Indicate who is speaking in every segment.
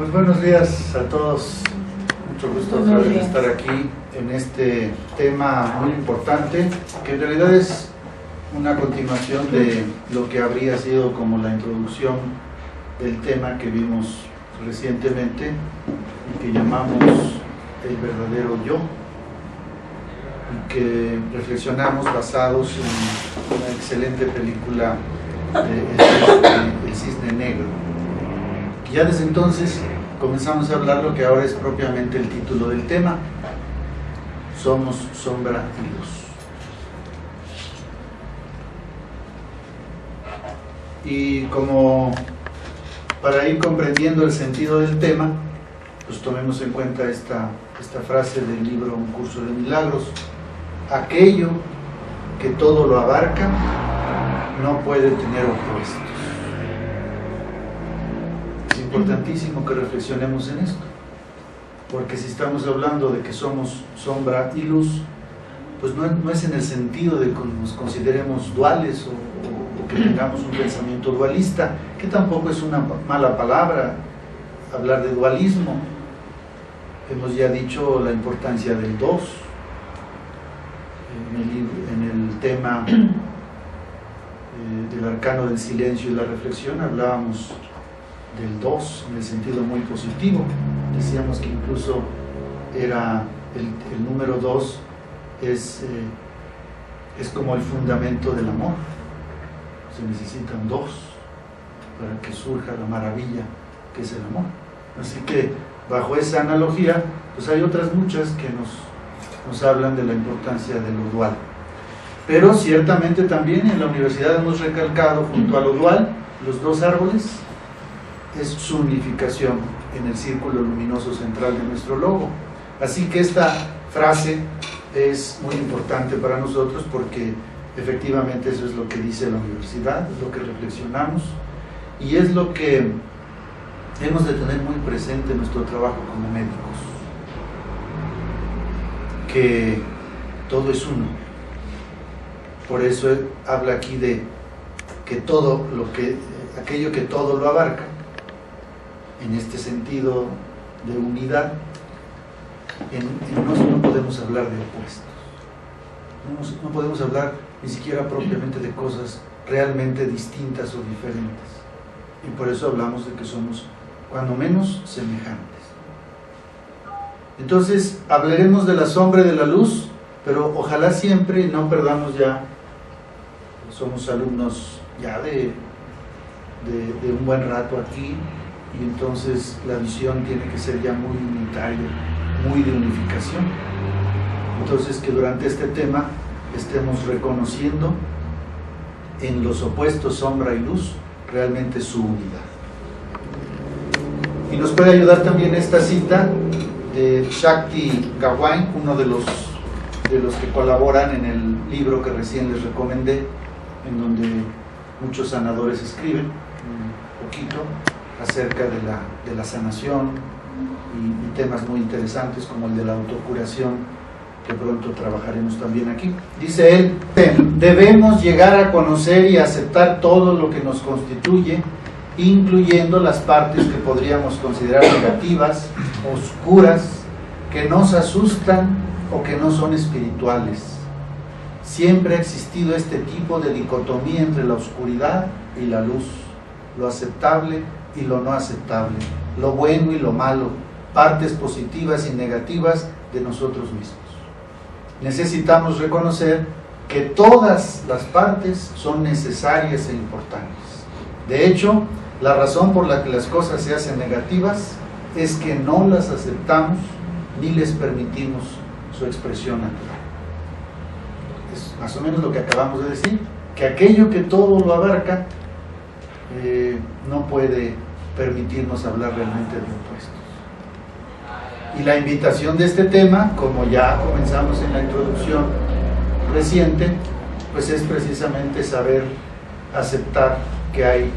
Speaker 1: Pues buenos días a todos, mucho gusto otra vez estar aquí en este tema muy importante, que en realidad es una continuación de lo que habría sido como la introducción del tema que vimos recientemente y que llamamos el verdadero yo, y que reflexionamos basados en una excelente película de El Cisne Negro. Ya desde entonces comenzamos a hablar lo que ahora es propiamente el título del tema: somos sombra y luz. Y como para ir comprendiendo el sentido del tema, pues tomemos en cuenta esta frase del libro Un Curso de Milagros: aquello que todo lo abarca no puede tener opuestos. Es importantísimo que reflexionemos en esto, porque si estamos hablando de que somos sombra y luz, pues no es en el sentido de que nos consideremos duales o que tengamos un pensamiento dualista, que tampoco es una mala palabra hablar de dualismo. Hemos ya dicho la importancia del dos. En el tema del arcano del silencio y la reflexión hablábamos del dos en el sentido muy positivo. Decíamos que incluso era el número 2 es como el fundamento del amor. Se necesitan dos para que surja la maravilla que es el amor. Así que bajo esa analogía, pues hay otras muchas que nos hablan de la importancia de lo dual. Pero ciertamente también en la universidad hemos recalcado, junto a lo dual, los dos árboles es su unificación en el círculo luminoso central de nuestro logo. Así que esta frase es muy importante para nosotros, porque efectivamente eso es lo que dice la universidad, es lo que reflexionamos y es lo que hemos de tener muy presente en nuestro trabajo como médicos, que todo es uno. Por eso habla aquí de que aquello que todo lo abarca, en este sentido de unidad, no podemos hablar de opuestos, no podemos hablar ni siquiera propiamente de cosas realmente distintas o diferentes, y por eso hablamos de que somos cuando menos semejantes. Entonces hablaremos de la sombra y de la luz, pero ojalá siempre no perdamos ya, somos alumnos ya de un buen rato aquí, y entonces la visión tiene que ser ya muy unitaria, muy de unificación. Entonces que durante este tema estemos reconociendo en los opuestos sombra y luz realmente su unidad. Y nos puede ayudar también esta cita de Shakti Gawain, uno de los que colaboran en el libro que recién les recomendé, en donde muchos sanadores escriben un poquito acerca de la sanación y temas muy interesantes como el de la autocuración, que pronto trabajaremos también aquí. Dice él: debemos llegar a conocer y aceptar todo lo que nos constituye, incluyendo las partes que podríamos considerar negativas, oscuras, que nos asustan o que no son espirituales. Siempre ha existido este tipo de dicotomía entre la oscuridad y la luz, lo aceptable y lo no aceptable, lo bueno y lo malo, partes positivas y negativas de nosotros mismos. Necesitamos reconocer que todas las partes son necesarias e importantes. De hecho, la razón por la que las cosas se hacen negativas es que no las aceptamos ni les permitimos su expresión natural. Es más o menos lo que acabamos de decir, que aquello que todo lo abarca no puede permitirnos hablar realmente de opuestos. Y la invitación de este tema, como ya comenzamos en la introducción reciente, pues es precisamente saber aceptar que hay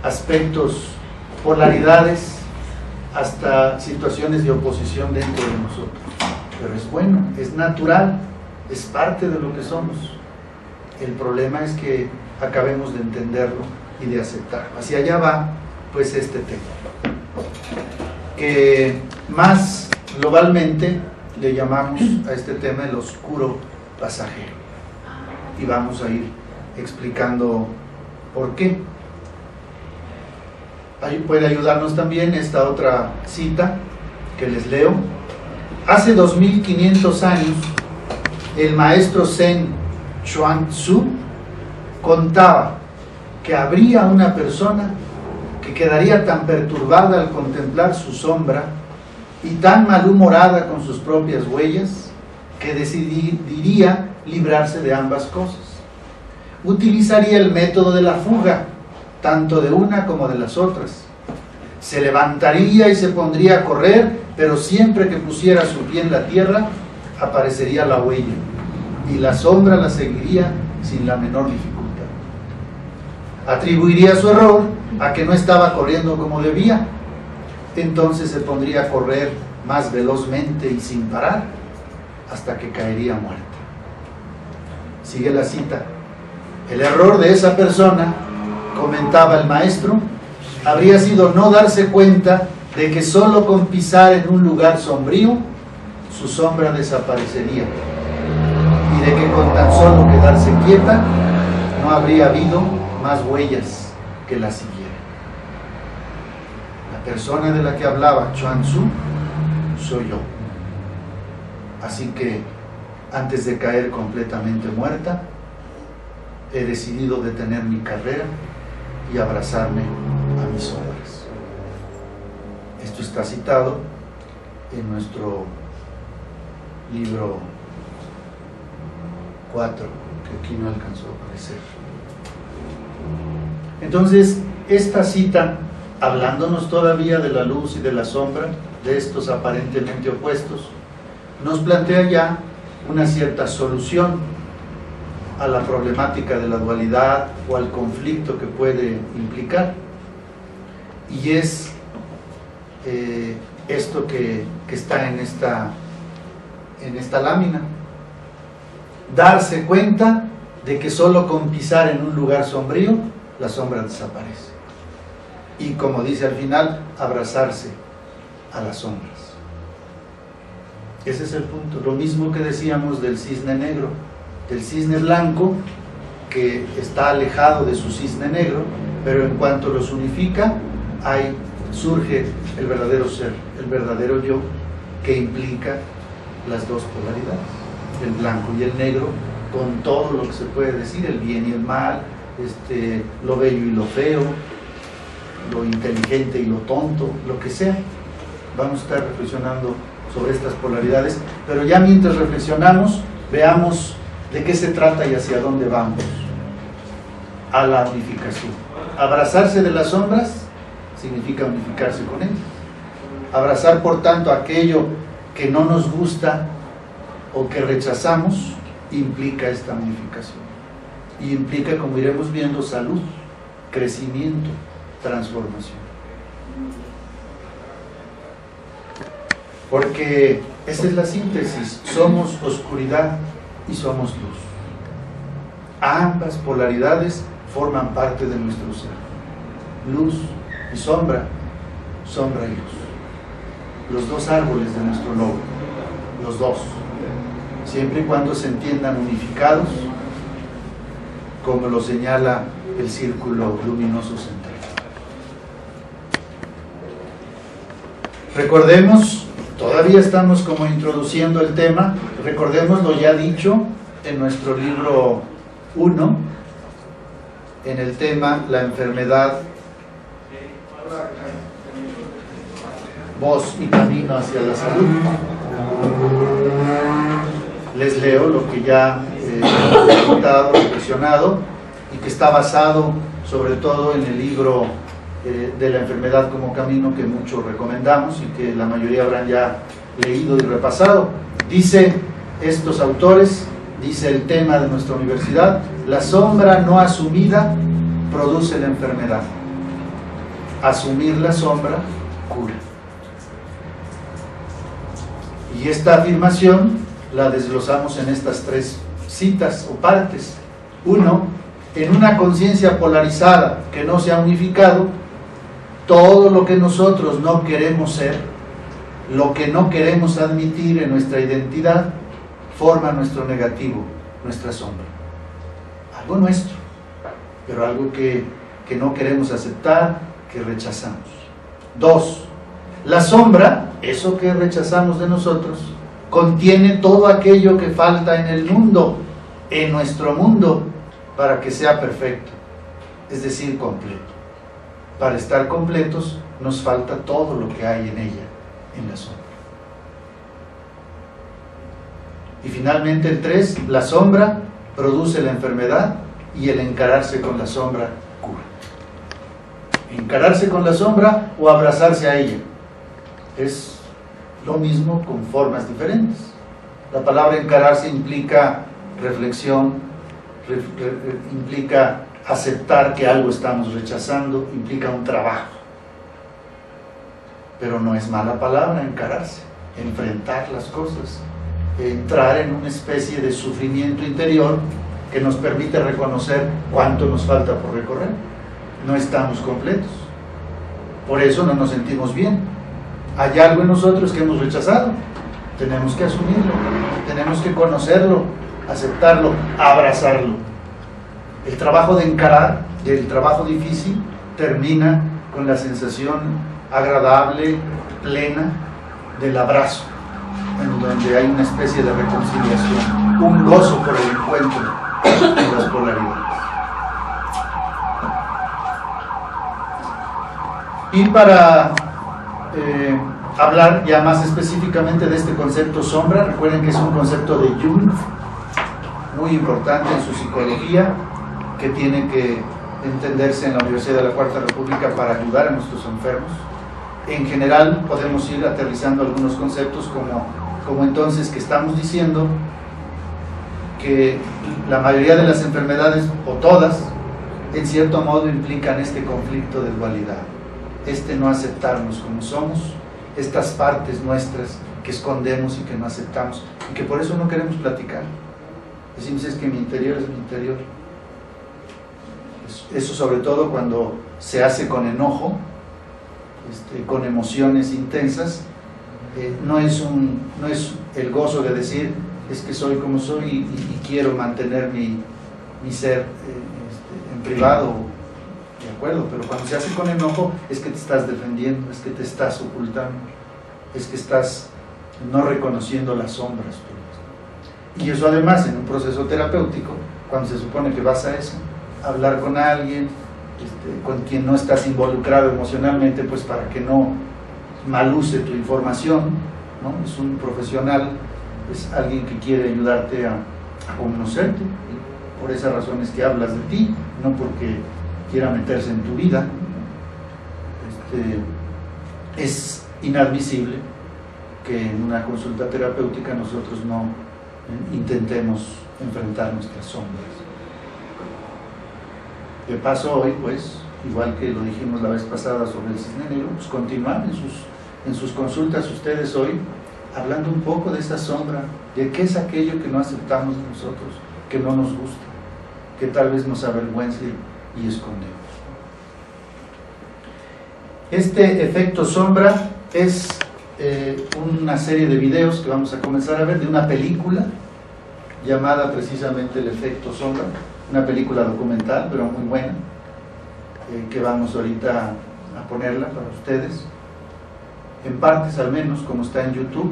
Speaker 1: aspectos, polaridades, hasta situaciones de oposición dentro de nosotros. Pero es bueno, es natural, es parte de lo que somos. El problema es que acabemos de entenderlo y de aceptarlo. Hacia allá va pues este tema, que más globalmente le llamamos a este tema el oscuro pasajero, y vamos a ir explicando por qué. Ahí puede ayudarnos también esta otra cita que les leo. Hace 2500 años el maestro Zen Chuang Tzu contaba que habría una persona que quedaría tan perturbada al contemplar su sombra y tan malhumorada con sus propias huellas que decidiría librarse de ambas cosas. Utilizaría el método de la fuga, tanto de una como de las otras. Se levantaría y se pondría a correr, pero siempre que pusiera su pie en la tierra, aparecería la huella, y la sombra la seguiría sin la menor dificultad. Atribuiría su error a que no estaba corriendo como debía. Entonces se pondría a correr más velozmente y sin parar, hasta que caería muerta. Sigue la cita. El error de esa persona, comentaba el maestro, habría sido no darse cuenta de que solo con pisar en un lugar sombrío, su sombra desaparecería, y de que con tan solo quedarse quieta, no habría habido más huellas que la siguieran. La persona de la que hablaba Chuang Tzu soy yo. Así que, antes de caer completamente muerta, he decidido detener mi carrera y abrazarme a mis obras. Esto está citado en nuestro libro 4, que aquí no alcanzó a aparecer. Entonces, esta cita, hablándonos todavía de la luz y de la sombra, de estos aparentemente opuestos, nos plantea ya una cierta solución a la problemática de la dualidad o al conflicto que puede implicar, y es esto que está en esta lámina: darse cuenta de que solo con pisar en un lugar sombrío la sombra desaparece, y como dice al final, abrazarse a las sombras. Ese es el punto. Lo mismo que decíamos del cisne negro, del cisne blanco, que está alejado de su cisne negro, pero en cuanto los unifica, ahí surge el verdadero ser, el verdadero yo, que implica las dos polaridades, el blanco y el negro, con todo lo que se puede decir, el bien y el mal, lo bello y lo feo, lo inteligente y lo tonto, lo que sea. Vamos a estar reflexionando sobre estas polaridades, pero ya mientras reflexionamos, veamos de qué se trata y hacia dónde vamos. A la unificación. Abrazarse de las sombras significa unificarse con ellas. Abrazar, por tanto, aquello que no nos gusta o que rechazamos implica esta unificación. Y implica, como iremos viendo, salud, crecimiento, transformación. Porque esa es la síntesis: somos oscuridad y somos luz. Ambas polaridades forman parte de nuestro ser. Luz y sombra, sombra y luz. Los dos árboles de nuestro logo, los dos, siempre y cuando se entiendan unificados, como lo señala el círculo luminoso central. Recordemos, todavía estamos como introduciendo el tema, recordemos lo ya dicho en nuestro libro 1, en el tema La enfermedad, voz y camino hacia la salud. Les leo lo que ya he contado, reflexionado, y que está basado sobre todo en el libro de la enfermedad como camino, que mucho recomendamos y que la mayoría habrán ya leído y repasado. Dice estos autores, dice el tema de nuestra universidad: la sombra no asumida produce la enfermedad. Asumir la sombra cura. Y esta afirmación la desglosamos en estas tres citas o partes. 1. En una conciencia polarizada que no se ha unificado, Todo lo que nosotros no queremos ser, lo que no queremos admitir en nuestra identidad, forma nuestro negativo, nuestra sombra. Algo nuestro, pero algo que no queremos aceptar, que rechazamos. 2. La sombra, eso que rechazamos de nosotros, contiene todo aquello que falta en el mundo, en nuestro mundo, para que sea perfecto, es decir, completo. Para estar completos nos falta todo lo que hay en ella, en la sombra. Y finalmente el 3, la sombra produce la enfermedad y el encararse con la sombra cura. Encararse con la sombra o abrazarse a ella es lo mismo con formas diferentes. La palabra encararse implica reflexión, implica aceptar que algo estamos rechazando, implica un trabajo. Pero no es mala palabra encararse, enfrentar las cosas, entrar en una especie de sufrimiento interior que nos permite reconocer cuánto nos falta por recorrer. No estamos completos, por eso no nos sentimos bien. Hay algo en nosotros que hemos rechazado, tenemos que asumirlo, tenemos que conocerlo, aceptarlo, abrazarlo. El trabajo de encarar, el trabajo difícil, termina con la sensación agradable, plena del abrazo, en donde hay una especie de reconciliación, un gozo por el encuentro de las polaridades. Y para hablar ya más específicamente de este concepto sombra, recuerden que es un concepto de Jung, muy importante en su psicología, que tiene que entenderse en la Universidad de la Cuarta República para ayudar a nuestros enfermos. En general podemos ir aterrizando algunos conceptos como entonces que estamos diciendo que la mayoría de las enfermedades, o todas, en cierto modo implican este conflicto de dualidad, este no aceptarnos como somos, estas partes nuestras que escondemos y que no aceptamos y que por eso no queremos platicar. Decimos, es que mi interior es mi interior. Eso sobre todo cuando se hace con enojo, con emociones intensas, no es el gozo de decir, es que soy como soy y quiero mantener mi ser en privado, de acuerdo, pero cuando se hace con enojo es que te estás defendiendo, es que te estás ocultando, es que estás no reconociendo las sombras. Y eso además en un proceso terapéutico, cuando se supone que vas a eso, hablar con alguien con quien no estás involucrado emocionalmente, pues para que no maluse tu información, ¿no? Es un profesional, es alguien que quiere ayudarte a conocerte, y por esas razones que hablas de ti, no porque quiera meterse en tu vida. Es inadmisible que en una consulta terapéutica nosotros no intentemos enfrentar nuestras sombras. De paso hoy, pues, igual que lo dijimos la vez pasada sobre el cisne negro, pues continuar en sus consultas ustedes hoy, hablando un poco de esa sombra, de qué es aquello que no aceptamos de nosotros, que no nos gusta, que tal vez nos avergüenza y escondemos. Este efecto sombra es una serie de videos que vamos a comenzar a ver de una película llamada precisamente El efecto sombra, una película documental pero muy buena, que vamos ahorita a ponerla para ustedes, en partes al menos, como está en YouTube,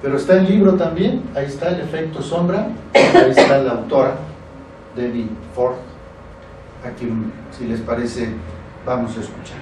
Speaker 1: pero está el libro también, ahí está El efecto sombra, ahí está la autora, Debbie Ford. Aquí, si les parece, vamos a escuchar.